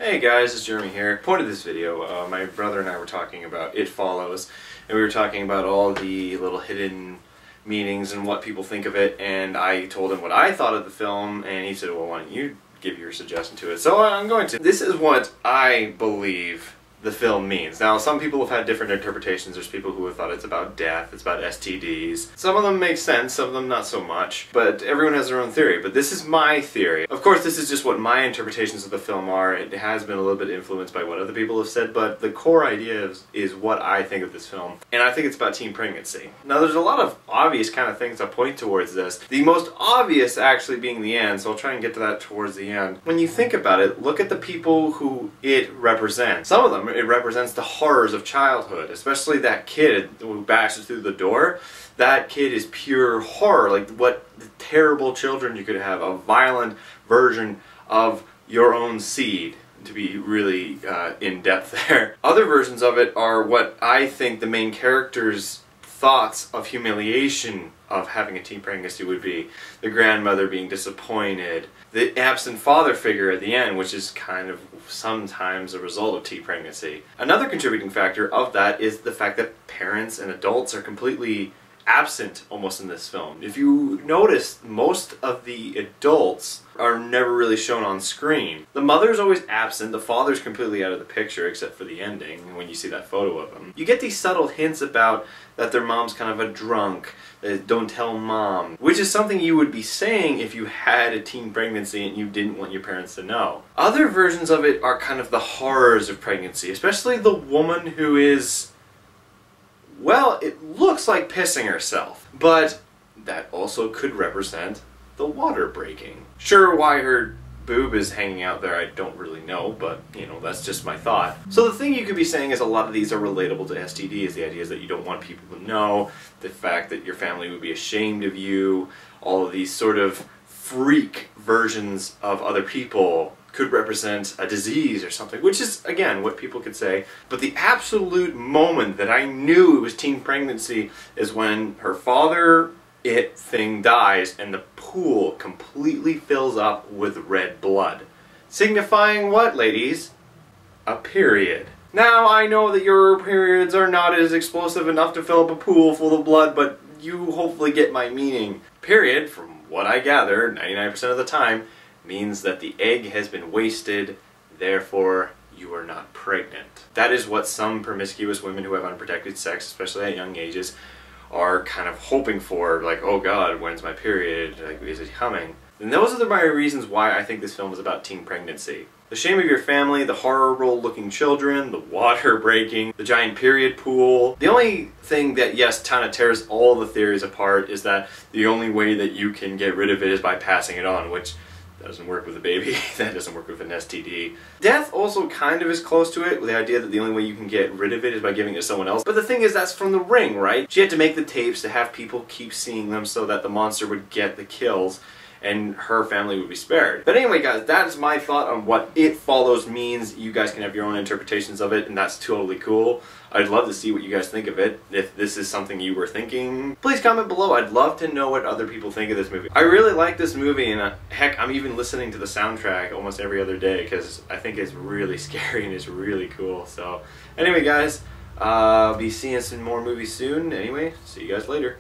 Hey guys, it's Jeremy here. Point of this video, my brother and I were talking about It Follows, and we were talking about all the little hidden meanings and what people think of it, and I told him what I thought of the film, and he said, well, why don't you give your suggestion to it? So I'm going to. This is what I believe the film means. Now, some people have had different interpretations. There's people who have thought it's about death, it's about STDs. Some of them make sense, some of them not so much. But everyone has their own theory. But this is my theory. Of course, this is just what my interpretations of the film are. It has been a little bit influenced by what other people have said, but the core idea is what I think of this film. And I think it's about teen pregnancy. Now, there's a lot of obvious kind of things that point towards this. The most obvious actually being the end, so I'll try and get to that towards the end. When you think about it, look at the people who it represents. Some of them, it represents the horrors of childhood, especially that kid who bashes through the door. That kid is pure horror, like what terrible children you could have, a violent version of your own seed, to be really in depth there. Other versions of it are what I think the main character's thoughts of humiliation of having a teen pregnancy would be. The grandmother being disappointed, the absent father figure at the end, which is kind of sometimes a result of teen pregnancy. Another contributing factor of that is the fact that parents and adults are completely absent almost in this film. If you notice, most of the adults are never really shown on screen. The mother's always absent, the father's completely out of the picture except for the ending when you see that photo of him. You get these subtle hints about that their mom's kind of a drunk, don't tell mom, which is something you would be saying if you had a teen pregnancy and you didn't want your parents to know. Other versions of it are kind of the horrors of pregnancy, especially the woman who is, well, it looks like pissing herself, but that also could represent the water breaking. Sure, why her boob is hanging out there, I don't really know, but, you know, that's just my thought. So the thing you could be saying is a lot of these are relatable to STDs. The idea is that you don't want people to know, the fact that your family would be ashamed of you, all of these sort of freak versions of other people could represent a disease or something, which is, again, what people could say. But the absolute moment that I knew it was teen pregnancy is when her father thing dies and the pool completely fills up with red blood. Signifying what, ladies? A period. Now, I know that your periods are not as explosive enough to fill up a pool full of blood, but you hopefully get my meaning. Period, from what I gather, 99% of the time, means that the egg has been wasted, therefore you are not pregnant. That is what some promiscuous women who have unprotected sex, especially at young ages, are kind of hoping for, like, oh god, when's my period, like, is it coming? And those are my reasons why I think this film is about teen pregnancy. The shame of your family, the horrible looking children, the water breaking, the giant period pool. The only thing that, yes, kind of tears all the theories apart is that the only way that you can get rid of it is by passing it on, which that doesn't work with a baby, that doesn't work with an STD. Death also kind of is close to it, with the idea that the only way you can get rid of it is by giving it to someone else. But the thing is, that's from The Ring, right? She had to make the tapes to have people keep seeing them so that the monster would get the kills and her family would be spared. But anyway, guys, that is my thought on what It Follows means. You guys can have your own interpretations of it, and that's totally cool. I'd love to see what you guys think of it. If this is something you were thinking, please comment below. I'd love to know what other people think of this movie. I really like this movie, and heck, I'm even listening to the soundtrack almost every other day because I think it's really scary and it's really cool. So anyway, guys, I'll be seeing some more movies soon. Anyway, see you guys later.